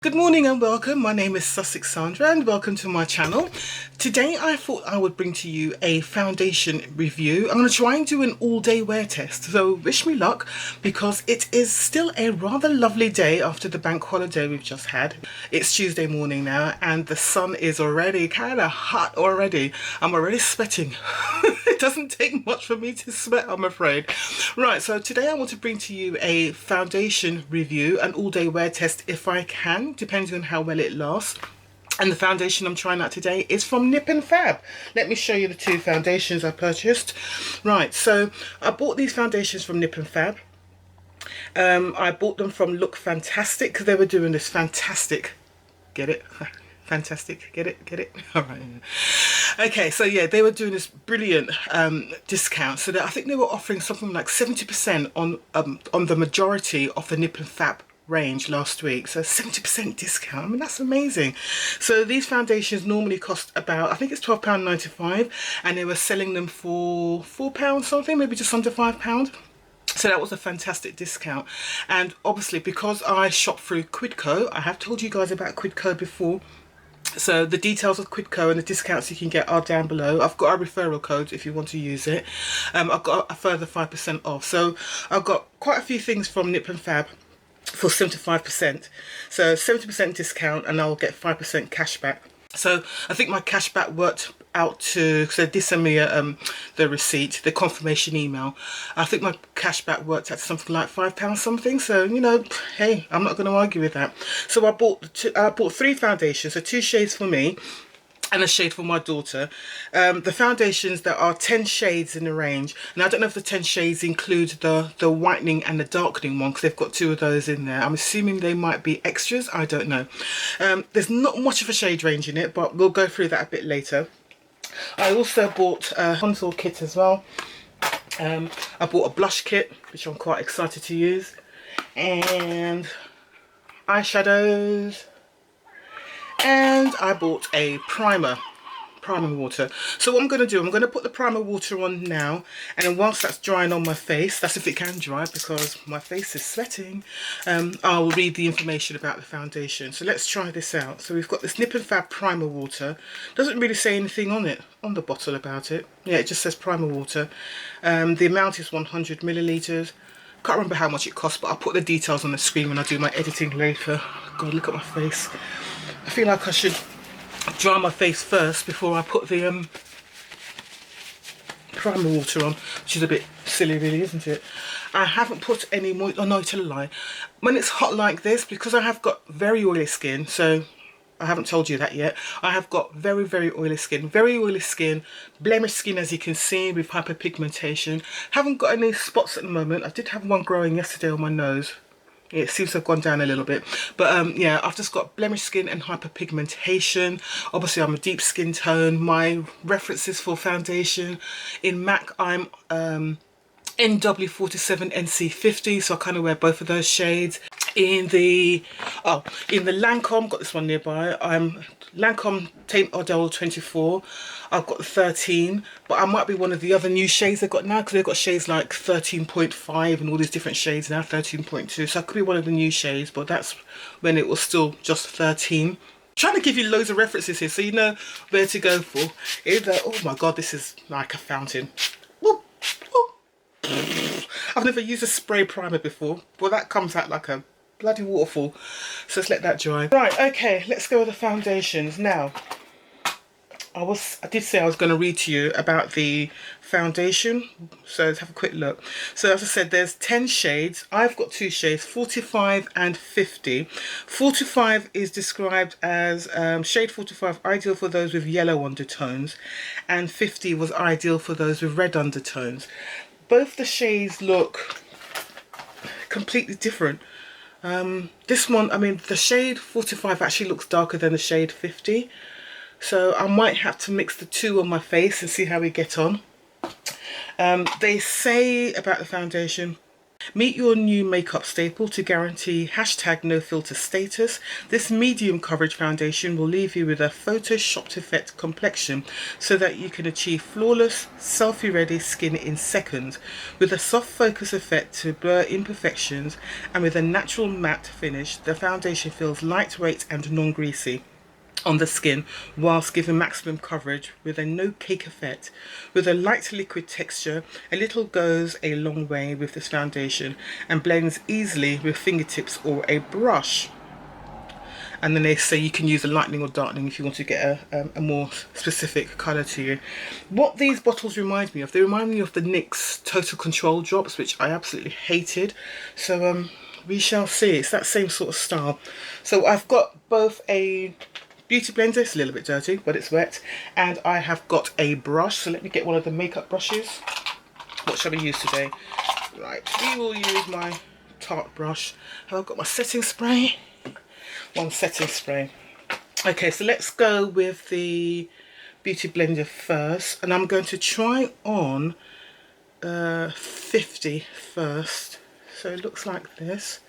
Good morning and welcome. My name is Sussex Sandra and welcome to my channel. Today I thought I would bring to you a foundation review. I'm going to try and do an all-day wear test, so wish me luck because it is still a rather lovely day after the bank holiday we've just had. It's Tuesday morning now and the sun is already kind of hot already. I'm already sweating. It doesn't take much for me to sweat, I'm afraid. Right, so today I want to bring to you a foundation review, an all-day wear test if I can, depending on how well it lasts. And the foundation I'm trying out today is from N&F Fab. Let me show you the two foundations I purchased. Right, so I bought these foundations from N&F Fab. I bought them from Look Fantastic because they were doing this fantastic, get it? Fantastic, get it? All right. Okay, so yeah, they were doing this brilliant discount. So that I think they were offering something like 70% on the majority of the N&F Fab range last week. So 70% discount. I mean, that's amazing. So these foundations normally cost about, I think it's £12.95, and they were selling them for £4 something, maybe just under £5. So that was a fantastic discount. And obviously because I shop through Quidco, I have told you guys about Quidco before. So the details of Quidco and the discounts you can get are down below. I've got a referral code if you want to use it. I've got a further 5% off. So I've got quite a few things from N&F Fab for 75%. So 70% discount and I'll get 5% cash back. So I think my cash back worked out to, because they did send me the receipt, the confirmation email. I think my cash back worked out to something like £5 something. So, you know, hey, I'm not going to argue with that. So I bought three foundations, so 2 shades for me and a shade for my daughter. The foundations, there are 10 shades in the range, and I don't know if the 10 shades include the whitening and the darkening one, because they've got 2 of those in there. I'm assuming they might be extras, I don't know. There's not much of a shade range in it, but we'll go through that a bit later. I also bought a contour kit as well. I bought a blush kit, which I'm quite excited to use, and eyeshadows, and I bought a primer water. So what I'm going to do, I'm going to put the primer water on now, and then whilst that's drying on my face, that's if it can dry because my face is sweating, I'll read the information about the foundation. So let's try this out. So we've got this N&F Fab primer water. Doesn't really say anything on it, on the bottle about it. Yeah, it just says primer water. The amount is 100 millilitres. Can't remember how much it costs, but I'll put the details on the screen when I do my editing later. God, look at my face. I feel like I should dry my face first before I put the primer water on, which is a bit silly really, isn't it? I haven't put any more, oh no, tell a lie. When it's hot like this, because I have got very oily skin, so I haven't told you that yet, I have got very oily skin, blemished skin as you can see, with hyperpigmentation. Haven't got any spots at the moment. I did have one growing yesterday on my nose. It seems to have gone down a little bit, but yeah, I've just got blemished skin and hyperpigmentation. Obviously I'm a deep skin tone. My references for foundation in MAC, I'm NW47 NC50, so I kind of wear both of those shades. In the Lancome, got this one nearby, I'm Lancome Teint Ardell 24. I've got the 13, but I might be one of the other new shades they've got now, because they've got shades like 13.5 and all these different shades now, 13.2, so I could be one of the new shades, but that's when it was still just 13. Trying to give you loads of references here so you know where to go for. Oh my god, this is like a fountain. I've never used a spray primer before, but that comes out like a bloody waterfall. So let's let that dry. Right, okay, let's go with the foundations. Now, I did say I was going to read to you about the foundation, so let's have a quick look. So as I said, there's 10 shades. I've got 2 shades, 45 and 50. 45 is described as shade 45 ideal for those with yellow undertones, and 50 was ideal for those with red undertones. Both the shades look completely different. This one, I mean, the shade 45 actually looks darker than the shade 50. So I might have to mix the 2 on my face and see how we get on. They say about the foundation, Meet your new makeup staple to guarantee hashtag no filter status. This medium coverage foundation will leave you with a photoshopped effect complexion so that you can achieve flawless, selfie ready skin in seconds. With a soft focus effect to blur imperfections and with a natural matte finish, the foundation feels lightweight and non-greasy on the skin whilst giving maximum coverage with a no cake effect. With a light liquid texture, a little goes a long way with this foundation and blends easily with fingertips or a brush. And then they say you can use a lightening or darkening if you want to get a more specific colour to you. What these bottles remind me of, they remind me of the NYX Total Control drops, which I absolutely hated. So we shall see. It's that same sort of style. So I've got both a beauty blender, it's a little bit dirty but it's wet, and I have got a brush. So let me get one of the makeup brushes. What shall we use today? Right, we will use my Tarte brush. I've got my setting spray, one setting spray. Okay, so let's go with the beauty blender first, and I'm going to try on 50 first. So it looks like this.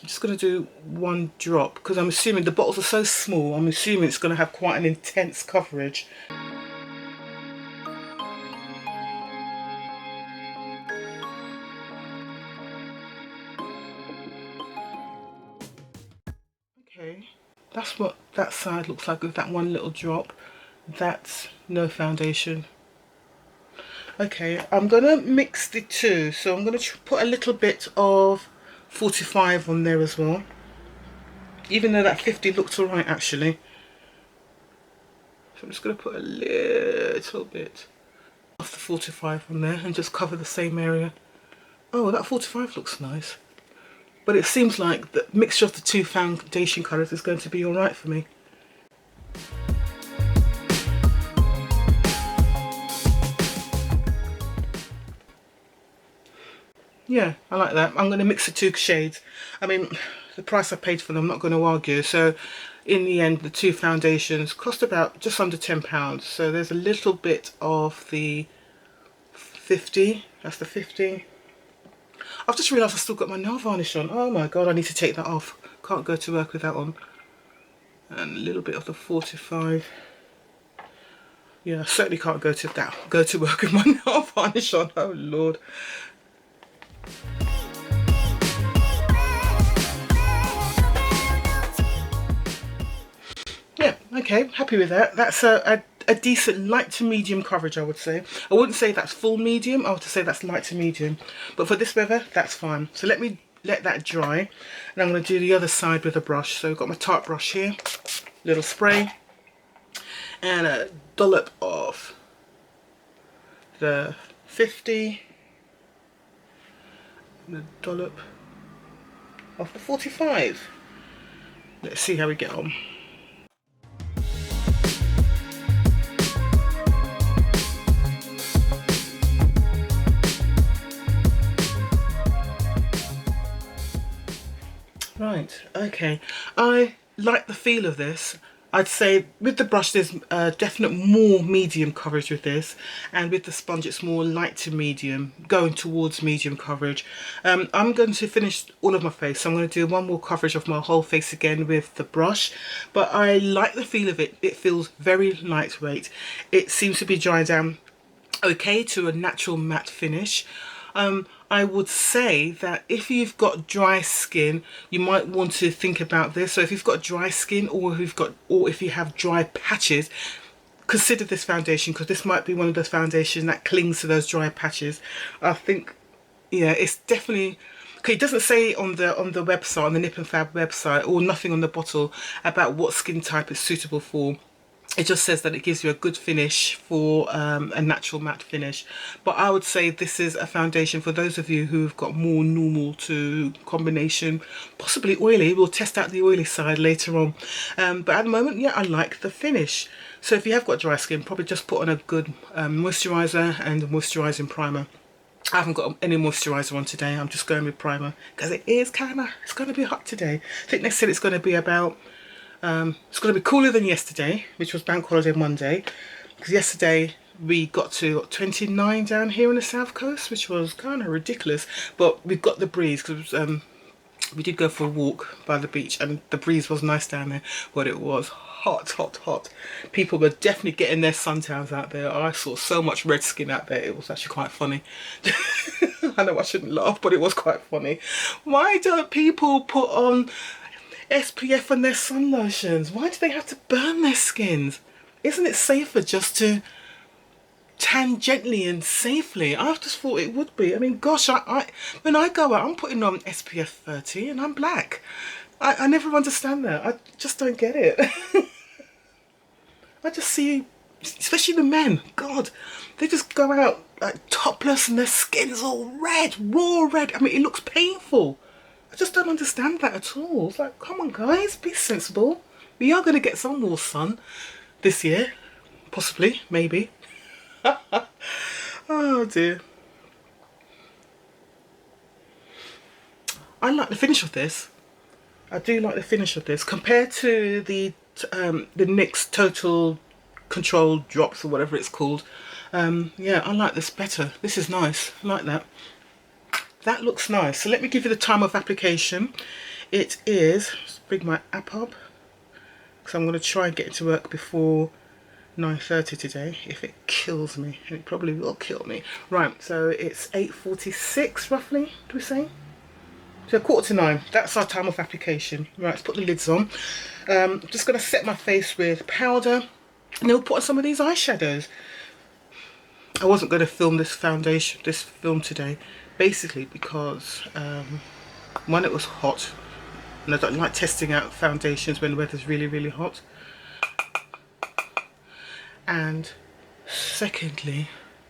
I'm just going to do one drop because I'm assuming the bottles are so small, I'm assuming it's going to have quite an intense coverage. Okay, that's what that side looks like with that one little drop. That's no foundation. Okay, I'm going to mix the two, so I'm going to put a little bit of 45 on there as well, even though that 50 looked alright actually. So I'm just going to put a little bit of the 45 on there and just cover the same area. Oh, that 45 looks nice, but it seems like the mixture of the two foundation colours is going to be alright for me. Yeah, I like that. I'm going to mix the two shades. I mean, the price I paid for them, I'm not going to argue. So in the end, the two foundations cost about just under £10. So there's a little bit of the 50. That's the 50. I've just realised I've still got my nail varnish on. Oh my god, I need to take that off. Can't go to work with that on. And a little bit of the 45. Yeah, I certainly can't go to work with my nail varnish on. Oh lord. Yeah, okay, happy with that. That's a decent light to medium coverage, I would say. I wouldn't say that's full medium, I would say that's light to medium. But for this weather, that's fine. So let me let that dry. And I'm going to do the other side with a brush. So I've got my Tarte brush here, little spray, and a dollop of the 50, and a dollop of the 45. Let's see how we get on. Right, okay, I like the feel of this. I'd say with the brush there's definite more medium coverage with this, and with the sponge it's more light to medium, going towards medium coverage. I'm going to finish all of my face, so I'm going to do one more coverage of my whole face again with the brush, but I like the feel of it. It feels very lightweight. It seems to be drying down okay to a natural matte finish. I would say that if you've got dry skin, you might want to think about this. So if you've got dry skin, or if you have dry patches, consider this foundation, because this might be one of those foundations that clings to those dry patches. I think, yeah, it's definitely okay. It doesn't say on the website, on the Nip and Fab website, or nothing on the bottle about what skin type it's suitable for. It just says that it gives you a good finish for a natural matte finish. But I would say this is a foundation for those of you who've got more normal to combination, possibly oily. We'll test out the oily side later on. But at the moment, yeah, I like the finish. So if you have got dry skin, probably just put on a good moisturiser and a moisturising primer. I haven't got any moisturiser on today. I'm just going with primer because it's going to be hot today. I think they said it's going to be about it's going to be cooler than yesterday, which was Bank Holiday Monday, because yesterday we got to 29 down here on the south coast, which was kind of ridiculous, but we got the breeze because we did go for a walk by the beach and the breeze was nice down there, but it was hot, hot, hot. People were definitely getting their suntans out there. I saw so much red skin out there, it was actually quite funny. I know I shouldn't laugh, but it was quite funny. Why don't people put on SPF on their sun lotions? Why do they have to burn their skins? Isn't it safer just to tan gently and safely? I just thought it would be. I mean, gosh, when I go out, I'm putting on SPF 30 and I'm black. I never understand that. I just don't get it. I just see, especially the men, God, they just go out like topless and their skin's all red, raw red. I mean, it looks painful. I just don't understand that at all. It's like, come on guys, be sensible. We are going to get some more sun this year. Possibly, maybe. Oh dear. I like the finish of this. I do like the finish of this compared to the NYX Total Control Drops or whatever it's called. Yeah, I like this better. This is nice. I like that. That looks nice. So let me give you the time of application. It is, let's bring my app up, because I'm going to try and get it to work before 9:30 today, if it kills me. And it probably will kill me. Right, so it's 8:46 roughly, do we say? So 8:45, that's our time of application. Right, let's put the lids on. Just going to set my face with powder, and then we'll put on some of these eyeshadows. I wasn't going to film this film today, basically because one, it was hot, and I don't like testing out foundations when the weather's really, really hot. And secondly,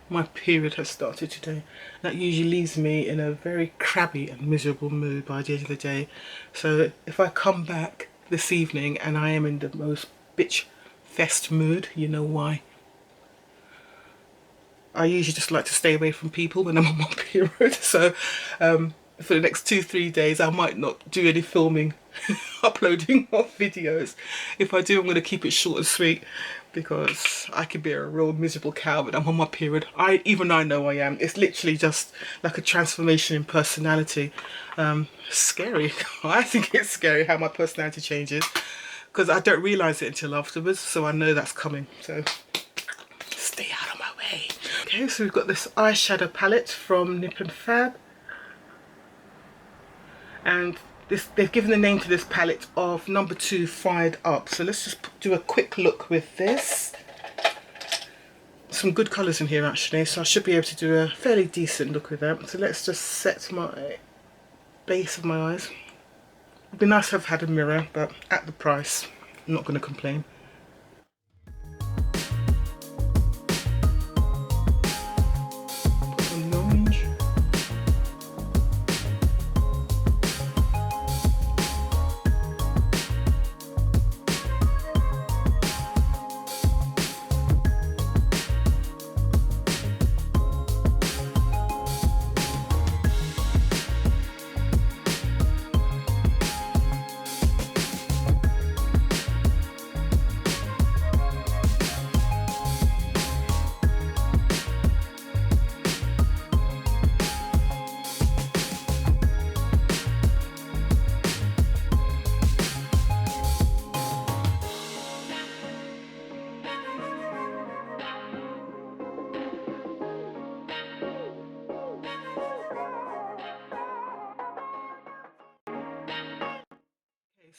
my period has started today. That usually leaves me in a very crabby and miserable mood by the end of the day. So if I come back this evening and I am in the most bitch fest mood, you know why. I usually just like to stay away from people when I'm on my period. So for the next 2-3 days I might not do any filming, uploading of videos. If I do, I'm going to keep it short and sweet, because I could be a real miserable cow when I'm on my period. Even I know I am. It's literally just like a transformation in personality. Scary. I think it's scary how my personality changes, because I don't realise it until afterwards, so I know that's coming. So stay out of my way. Okay, so we've got this eyeshadow palette from N&F Fab, and they've given the name to this palette of number 2 Fired Up. So let's just do a quick look with this. Some good colours in here actually, so I should be able to do a fairly decent look with that. So let's just set my base of my eyes. It'd be nice to have had a mirror, but at the price, I'm not going to complain.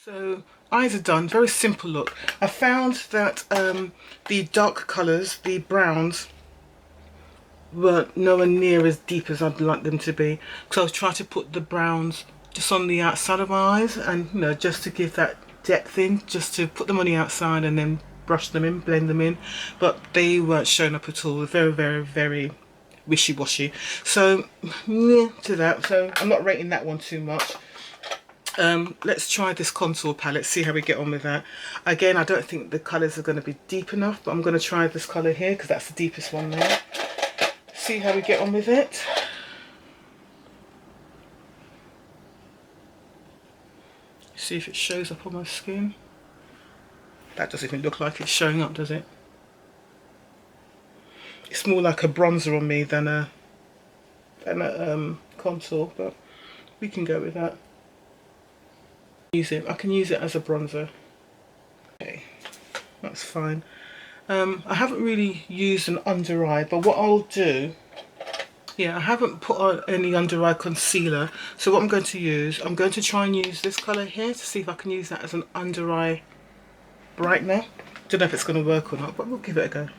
So eyes are done, very simple look. I found that the dark colours, the browns, were nowhere near as deep as I'd like them to be. So I was trying to put the browns just on the outside of my eyes, and you know, just to give that depth in, just to put them on the outside and then brush them in, blend them in. But they weren't showing up at all. Very, very, very wishy-washy. So yeah, to that. So I'm not rating that one too much. Let's try this contour palette, see how we get on with that. Again, I don't think the colours are going to be deep enough, but I'm going to try this colour here because that's the deepest one there. See how we get on with it. See if it shows up on my skin. That doesn't even look like it's showing up, does it? It's more like a bronzer on me than a contour, but we can go with that. I can use it as a bronzer. Okay, that's fine. I haven't really used an under eye, but what I'll do, yeah, I haven't put on any under eye concealer, so what I'm going to use, I'm going to try and use this colour here to see if I can use that as an under eye brightener. Don't know if it's going to work or not, but we'll give it a go.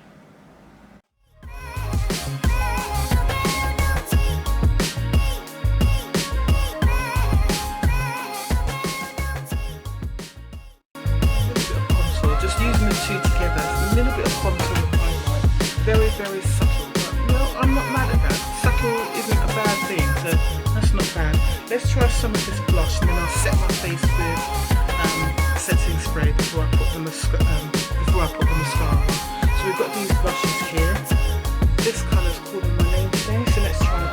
Just using the two together, a little bit of contour and highlight, very, very subtle, but you know, I'm not mad at that. Subtle isn't a bad thing, so that's not bad. Let's try some of this blush, and then I'll set my face with setting spray before I put the mascara on. So we've got these blushes here. This colour's calling my name today, so let's try it.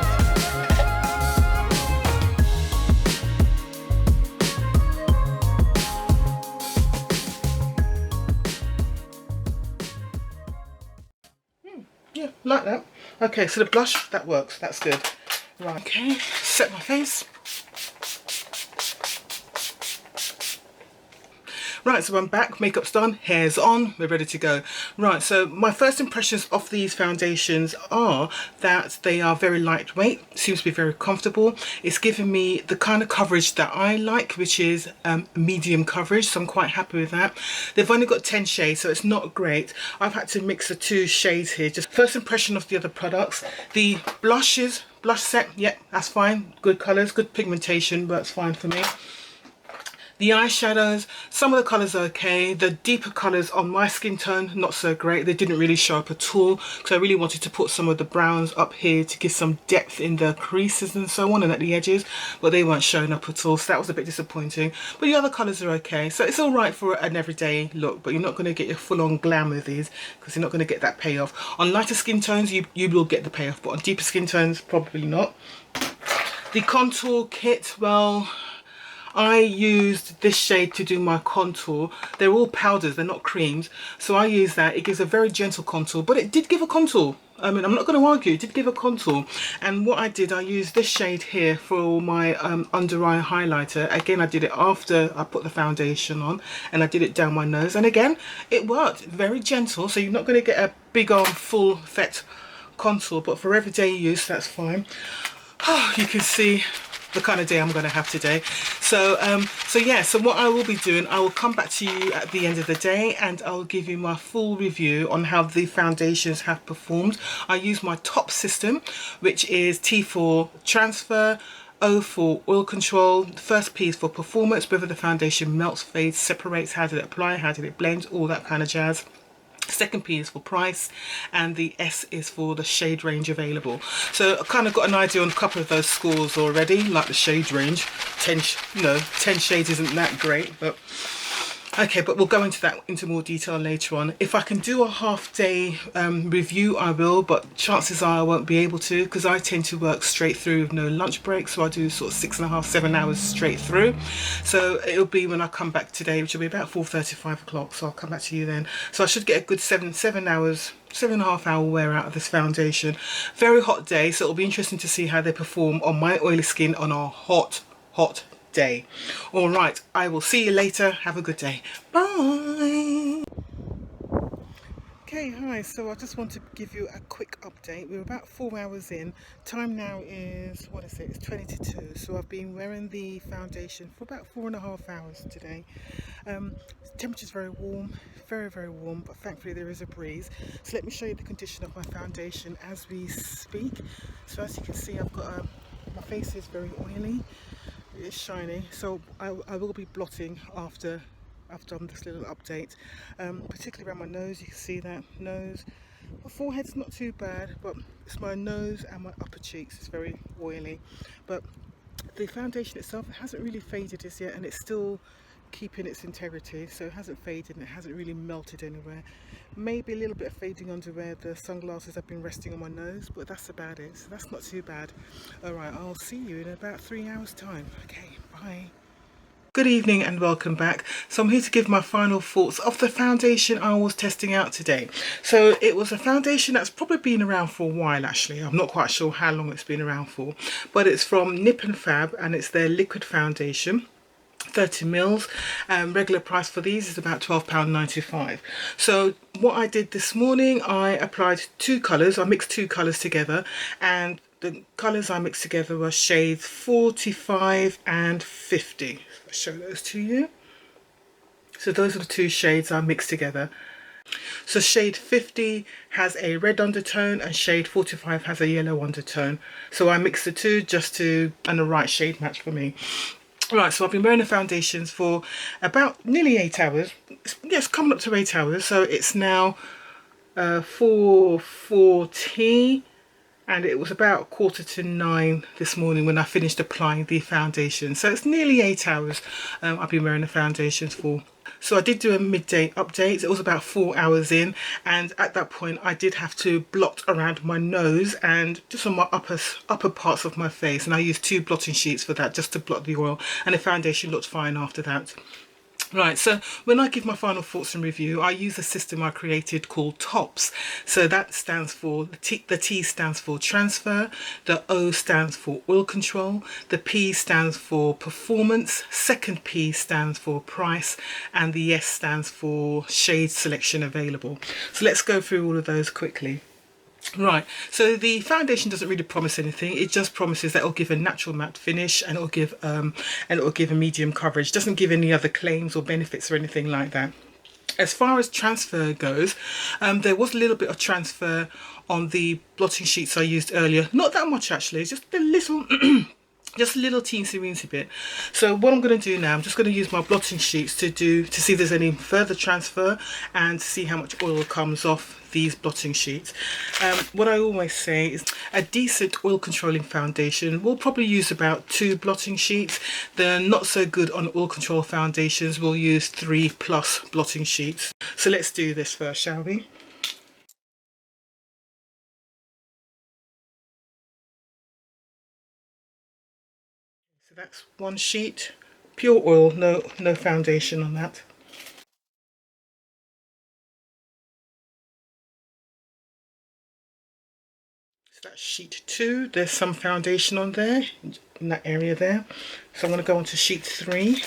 Yeah, like that. Okay, so the blush, that works, that's good. Right, okay, set my face. Right, so I'm back, makeup's done, hair's on, we're ready to go. Right, so my first impressions of these foundations are that they are very lightweight, seems to be very comfortable. It's giving me the kind of coverage that I like, which is medium coverage, so I'm quite happy with that. They've only got 10 shades, so it's not great. I've had to mix the two shades here. Just first impression of the other products. The blush set, yeah, that's fine. Good colours, good pigmentation, but it's fine for me. The eyeshadows, some of the colours are okay. The deeper colours on my skin tone, not so great. They didn't really show up at all, because I really wanted to put some of the browns up here to give some depth in the creases and so on and at the edges, but they weren't showing up at all, so that was a bit disappointing. But the other colours are okay, so it's all right for an everyday look, but you're not going to get your full-on glam with these, because you're not going to get that payoff. On lighter skin tones, you will get the payoff, but on deeper skin tones, probably not. The contour kit, well, I used this shade to do my contour. They're all powders, they're not creams, so I use that. It gives a very gentle contour, but it did give a contour. I mean, I'm not going to argue, it did give a contour. And what I did, I used this shade here for my under eye highlighter. Again, I did it after I put the foundation on, and I did it down my nose, and again it worked. Very gentle, so you're not going to get a big on full effect contour, but for everyday use, that's fine. Oh, you can see the kind of day I'm going to have today. So so what I will be doing, I will come back to you at the end of the day, and I'll give you my full review on how the foundations have performed. I use my top system, which is T for transfer, O for oil control, the first P is for performance, whether the foundation melts, fades, separates, how did it apply, how did it blend, all that kind of jazz. Second P is for price, and the S is for the shade range available. So I kind of got an idea on a couple of those scores already, like the shade range. 10 shades isn't that great, but okay, but we'll go into more detail later on. If I can do a half-day review, I will, but chances are I won't be able to, because I tend to work straight through with no lunch break, so I do sort of 6.5, 7 hours straight through. So it'll be when I come back today, which will be about 4:30, 5 o'clock, so I'll come back to you then. So I should get a good 7.5 hour wear out of this foundation. Very hot day, so it'll be interesting to see how they perform on my oily skin on a hot day. All right, I will see you later. Have a good day. Bye. Okay, hi, so I just want to give you a quick update. We're about 4 hours in. Time now is, what is it? It's 20 to 2. So I've been wearing the foundation for about 4.5 hours today. The temperature's very warm, very warm, but thankfully there is a breeze. So let me show you the condition of my foundation as we speak. So as you can see, I've got my face is very oily. It's shiny, so I will be blotting after I've done this little update, particularly around my nose. You can see that nose. My forehead's not too bad, but it's my nose and my upper cheeks. It's very oily, but the foundation itself, it hasn't really faded as yet, and it's still keeping its integrity, so it hasn't faded and it hasn't really melted anywhere. Maybe a little bit of fading under where the sunglasses have been resting on my nose, but that's about it, so that's not too bad. Alright, I'll see you in about 3 hours time. Okay, bye. Good evening and welcome back. So I'm here to give my final thoughts of the foundation I was testing out today. So it was a foundation that's probably been around for a while actually. I'm not quite sure how long it's been around for, but it's from N&F Fab and it's their liquid foundation. 30 mils. Regular price for these is about £12.95. So what I did this morning, I applied two colours. I mixed two colours together, and the colours I mixed together were shades 45 and 50. I'll show those to you. So those are the two shades I mixed together. So shade 50 has a red undertone and shade 45 has a yellow undertone. So I mixed the two just to, and the right shade match for me. Right, so I've been wearing the foundations for about nearly 8 hours. Yes, coming up to 8 hours. So it's now 4:40 and it was about 8:45 this morning when I finished applying the foundation. So it's nearly 8 hours I've been wearing the foundations for. So I did do a midday update. It was about 4 hours in, and at that point I did have to blot around my nose and just on my upper parts of my face, and I used 2 blotting sheets for that just to blot the oil, and the foundation looked fine after that. Right, so when I give my final thoughts and review, I use a system I created called TOPS. So that stands for, the T stands for transfer, the O stands for oil control, the P stands for performance, second P stands for price, and the S stands for shade selection available. So let's go through all of those quickly. Right, so the foundation doesn't really promise anything. It just promises that it'll give a natural matte finish and it'll give a medium coverage. It doesn't give any other claims or benefits or anything like that. As far as transfer goes, there was a little bit of transfer on the blotting sheets I used earlier. Not that much actually, just a little just a little teensy bit. So what I'm going to do now, I'm just going to use my blotting sheets to see if there's any further transfer and see how much oil comes off these blotting sheets. What I always say is a decent oil controlling foundation will probably use about 2 blotting sheets. The not so good on oil control foundations will use 3+ blotting sheets. So let's do this first, shall we? So that's 1 sheet, pure oil, no foundation on that. So that's sheet 2, there's some foundation on there, in that area there. So I'm going to go on to sheet 3.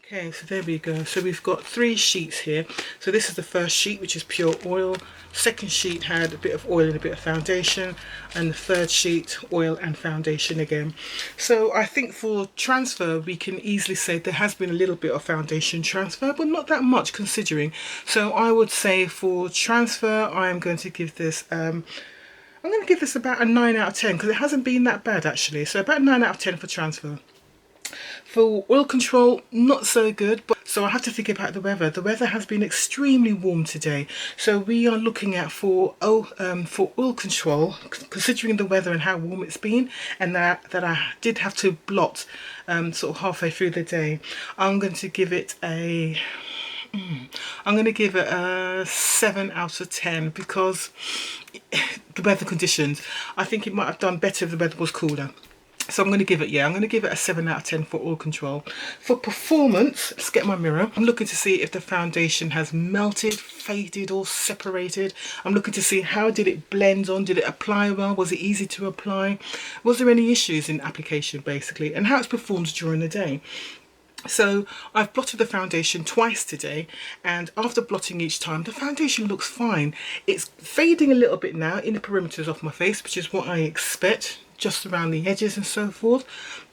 Okay, so there we go. So we've got 3 sheets here. So this is the first sheet, which is pure oil. Second sheet had a bit of oil and a bit of foundation, and the third sheet, oil and foundation again. So I think for transfer, we can easily say there has been a little bit of foundation transfer, but not that much considering. So I would say for transfer, I'm going to give this about a 9 out of 10 because it hasn't been that bad actually. So about 9 out of 10 for transfer. For oil control, not so good, but so I have to think about the weather. The weather has been extremely warm today, so we are looking at for oil control, considering the weather and how warm it's been, and that I did have to blot sort of halfway through the day. I'm going to give it a 7 out of 10 because the weather conditions. I think it might have done better if the weather was cooler. So I'm going to give it, I'm going to give it a 7 out of 10 for oil control. For performance, let's get my mirror. I'm looking to see if the foundation has melted, faded or separated. I'm looking to see how did it blend on, did it apply well, was it easy to apply? Was there any issues in application basically, and how it's performed during the day. So I've blotted the foundation twice today, and after blotting each time the foundation looks fine. It's fading a little bit now in the perimeters of my face, which is what I expect, just around the edges and so forth,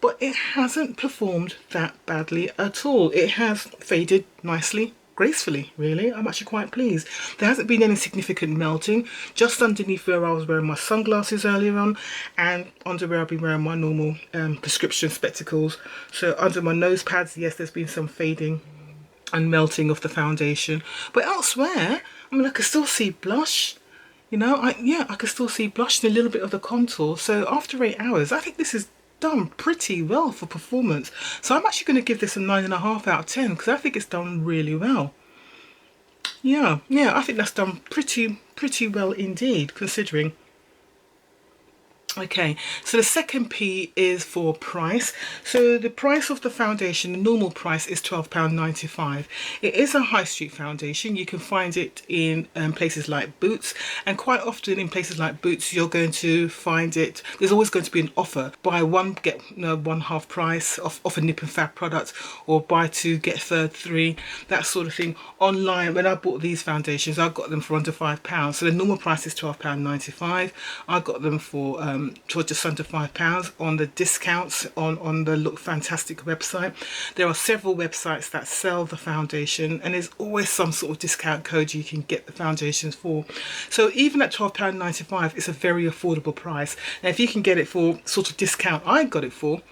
but it hasn't performed that badly at all. It has faded nicely, gracefully, really. I'm actually quite pleased. There hasn't been any significant melting, just underneath where I was wearing my sunglasses earlier on and under where I've been wearing my normal prescription spectacles. So under my nose pads, yes, there's been some fading and melting of the foundation, but elsewhere, I mean, I can still see blush. You know, I can still see blush and a little bit of the contour. So after 8 hours, I think this is done pretty well for performance. So I'm actually going to give this a 9.5 out of 10 because I think it's done really well. Yeah, I think that's done pretty well indeed, considering. Okay, so the second P is for price. So the price of the foundation, the normal price is £12.95. It is a high street foundation. You can find it in places like Boots, and quite often in places like Boots you're going to find it, there's always going to be an offer. Buy one, get one half price off a Nip and Fab product, or buy two, get third free, that sort of thing. Online, when I bought these foundations, I got them for under £5. So the normal price is £12.95. I got them for just under £5 on the discounts on the Look Fantastic website. There are several websites that sell the foundation, and there's always some sort of discount code you can get the foundations for. So even at £12.95, it's a very affordable price. Now if you can get it for sort of discount I got it for,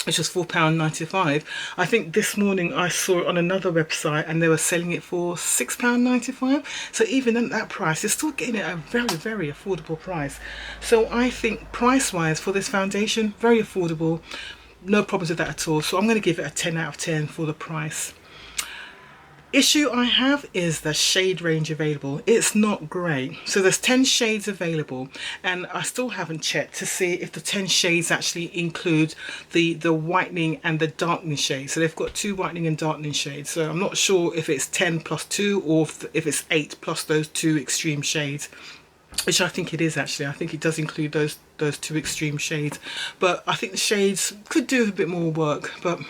which was £4.95. I think this morning I saw it on another website and they were selling it for £6.95. So even at that price, you're still getting it at a very affordable price. So I think price-wise for this foundation, very affordable. No problems with that at all. So I'm going to give it a 10 out of 10 for the price. Issue I have is the shade range available. It's not great. So there's 10 shades available, and I still haven't checked to see if the 10 shades actually include the whitening and the darkening shades. So they've got 2 whitening and darkening shades. So I'm not sure if it's 10 plus 2 or if it's 8 plus those 2 extreme shades, which I think it is actually. I think it does include those 2 extreme shades. But I think the shades could do a bit more work, but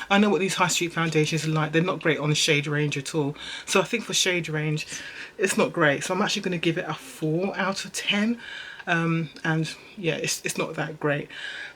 I know what these high street foundations are like. They're not great on the shade range at all. So I think for shade range, it's not great. So I'm actually going to give it a 4 out of 10. And yeah, it's not that great.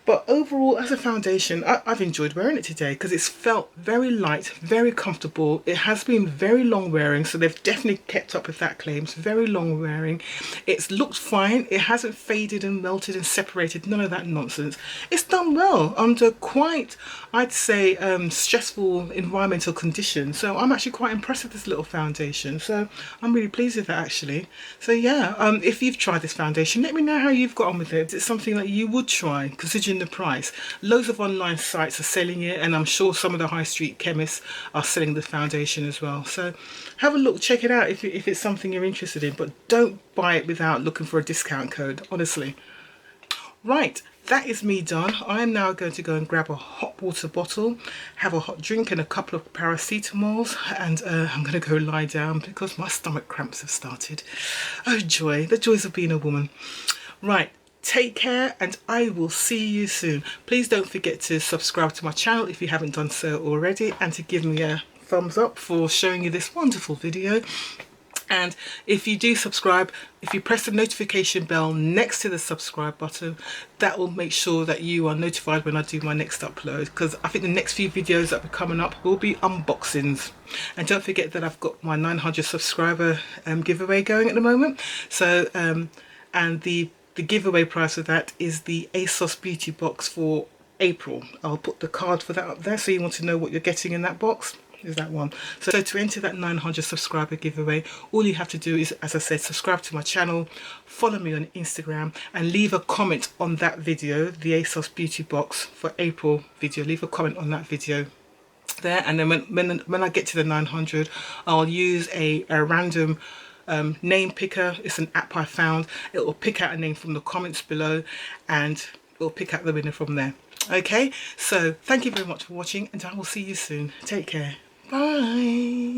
But overall, as a foundation, I've enjoyed wearing it today because it's felt very light, very comfortable. It has been very long wearing, so they've definitely kept up with that claim. It's very long wearing. It's looked fine. It hasn't faded and melted and separated. None of that nonsense. It's done well under quite, I'd say, stressful environmental conditions. So I'm actually quite impressed with this little foundation. So I'm really pleased with that actually. So yeah, if you've tried this foundation, let me know how you've got on with it. It's something that you would try, considering the price. Loads of online sites are selling it, and I'm sure some of the high street chemists are selling the foundation as well. So have a look, check it out if it's something you're interested in, but don't buy it without looking for a discount code, honestly. Right, that is me done. I am now going to go and grab a hot water bottle, have a hot drink and a couple of paracetamols, and I'm going to go lie down because my stomach cramps have started. Oh joy, the joys of being a woman. Right, take care, and I will see you soon. Please don't forget to subscribe to my channel if you haven't done so already, and to give me a thumbs up for showing you this wonderful video. And if you do subscribe, if you press the notification bell next to the subscribe button, that will make sure that you are notified when I do my next upload, because I think the next few videos that will be coming up will be unboxings. And don't forget that I've got my 900 subscriber giveaway going at the moment. So and the giveaway price of that is the ASOS Beauty Box for April. I'll put the card for that up there so you want to know what you're getting in that box. Is that one. So to enter that 900 subscriber giveaway, all you have to do is, as I said, subscribe to my channel, follow me on Instagram, and leave a comment on that video, the ASOS Beauty Box for April video. Leave a comment on that video there, and then when I get to the 900, I'll use a random name picker. It's an app I found. It will pick out a name from the comments below, and it will pick out the winner from there. Okay, so thank you very much for watching, and I will see you soon. Take care. Bye.